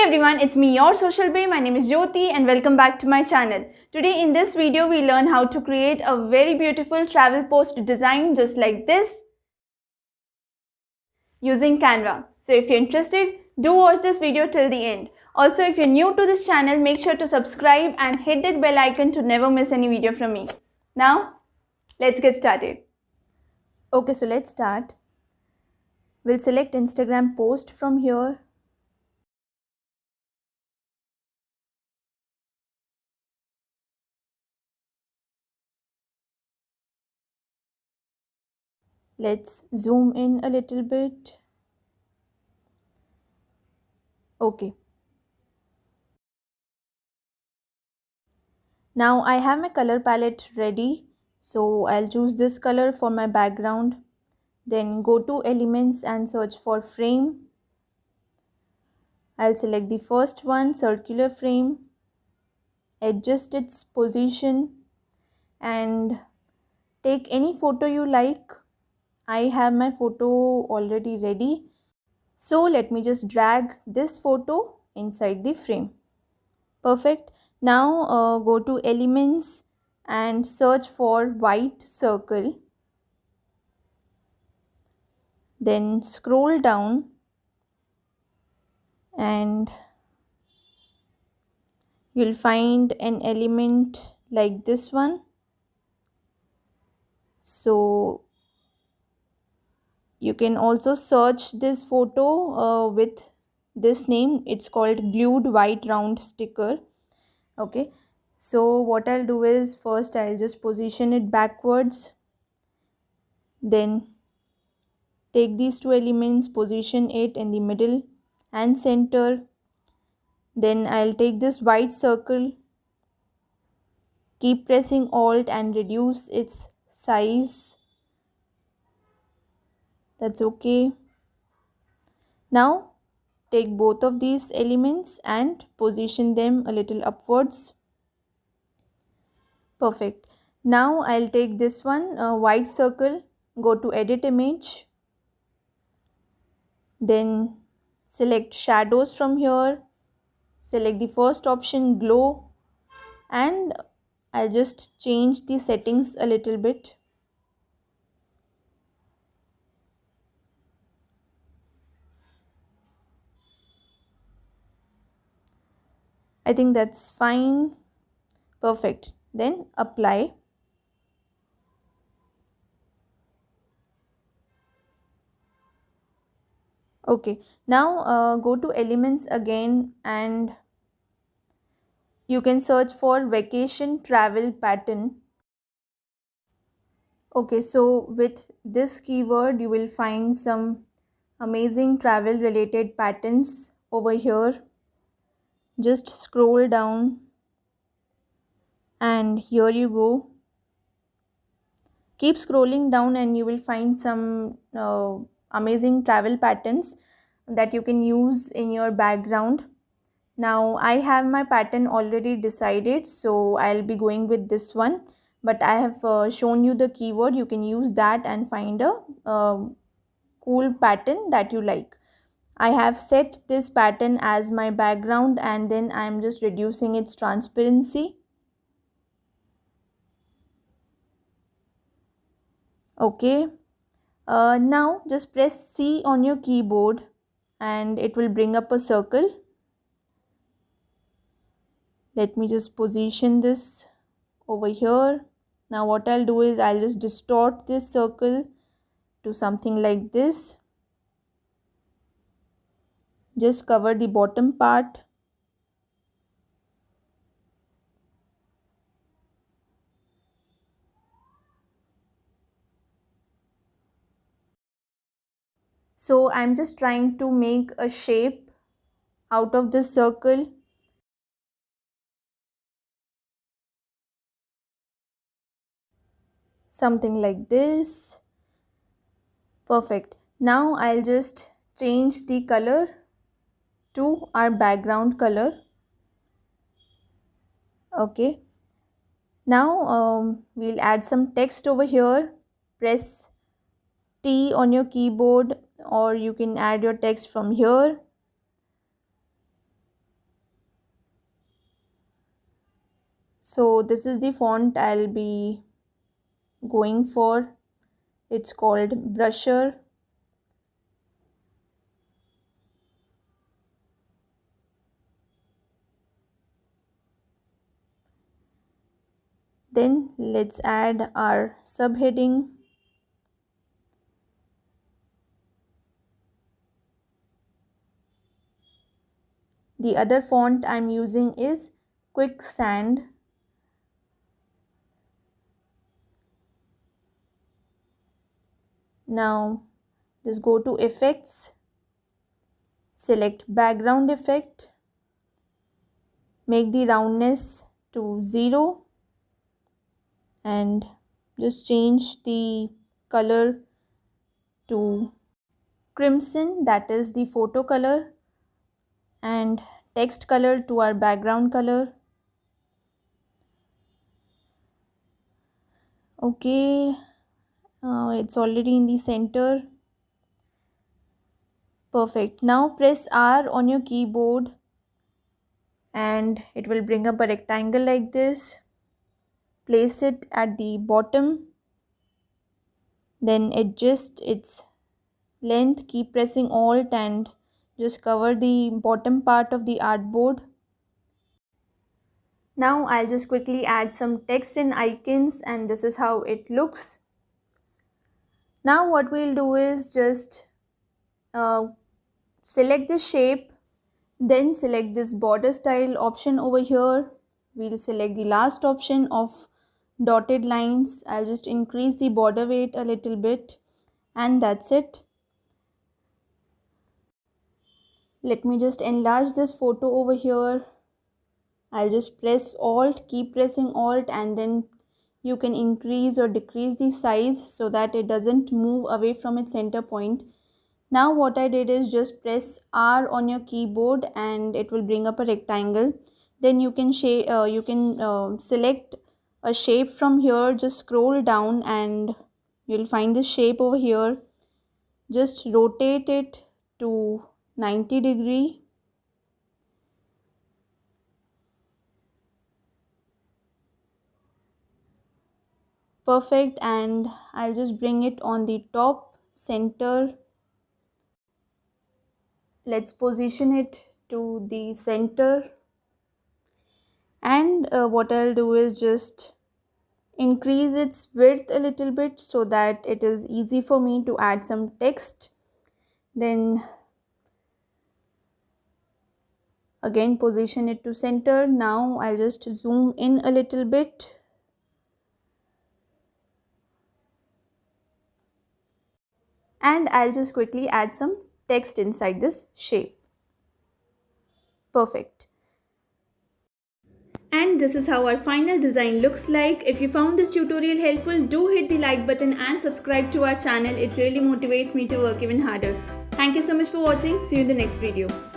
everyone, it's me, your social bae. My name is Jyoti and welcome back to my channel. Today in this video, we learn how to create a very beautiful travel post design just like this using Canva. So if you're interested, do watch this video till the end. Also, if you're new to this channel, make sure to subscribe and hit that bell icon to never miss any video from me. Now, let's get started. Okay, so let's start. We'll select Instagram post from here. Let's zoom in a little bit. Okay. Now I have my color palette ready. So I'll choose this color for my background. Then go to elements and search for frame. I'll select the first one, circular frame. Adjust its position and take any photo you like. I have my photo already ready. So let me just drag this photo inside the frame. Perfect. Now go to elements and search for white circle. Then scroll down and you'll find an element like this one. So you can also search this photo with this name. It's called glued white round sticker. Okay, so what I'll do is first I'll just position it backwards, then take these two elements, position it in the middle and center. Then I'll take this white circle, keep pressing Alt and reduce its size. That's okay. Now take both of these elements and position them a little upwards. Perfect. Now I'll take this one, white circle, go to edit image. Then select shadows from here. Select the first option, glow, and I'll just change the settings a little bit. I think that's fine. Perfect. Then apply. Okay. Now go to elements again and you can search for vacation travel pattern. Okay, so with this keyword you will find some amazing travel related patterns over here. Just scroll down and here you go. Keep scrolling down and you will find some amazing travel patterns that you can use in your background. Now I have my pattern already decided, so I'll be going with this one, but I have shown you the keyword. You can use that and find a cool pattern that you like. I have set this pattern as my background and then I'm just reducing its transparency. Okay. Now just press C on your keyboard and it will bring up a circle. Let me just position this over here. Now what I'll do is I'll just distort this circle to something like this. Just cover the bottom part. So I'm just trying to make a shape out of this circle. Something like this. Perfect. Now I'll just change the color to our background color. Okay. Now we'll add some text over here. Press T on your keyboard or you can add your text from here. So this is the font I'll be going for. It's called Brusher. Then let's add our subheading. The other font I'm using is Quicksand. Now just go to Effects, select Background Effect, make the roundness to 0 and just change the color to crimson, that is the photo color, and text color to our background color. Okay, it's already in the center. Perfect. Now press R on your keyboard and it will bring up a rectangle like this. Place it at the bottom, then adjust its length. Keep pressing Alt and just cover the bottom part of the artboard. Now I'll just quickly add some text and icons, and this is how it looks. Now what we'll do is just select the shape, then select this border style option over here. We'll select the last option of dotted lines. I'll just increase the border weight a little bit, and that's it. Let me just enlarge this photo over here. I'll just press Alt, keep pressing Alt, and then you can increase or decrease the size so that it doesn't move away from its center point. Now what I did is just press R on your keyboard and it will bring up a rectangle. Then you can select a shape from here. Just scroll down and you'll find this shape over here. Just rotate it to 90 degree. Perfect, and I'll just bring it on the top center. Let's position it to the center, and what I'll do is just increase its width a little bit so that it is easy for me to add some text. Then again position it to center. Now I'll just zoom in a little bit. And I'll just quickly add some text inside this shape. Perfect. And this is how our final design looks like. If you found this tutorial helpful, do hit the like button and subscribe to our channel. It really motivates me to work even harder. Thank you so much for watching. See you in the next video.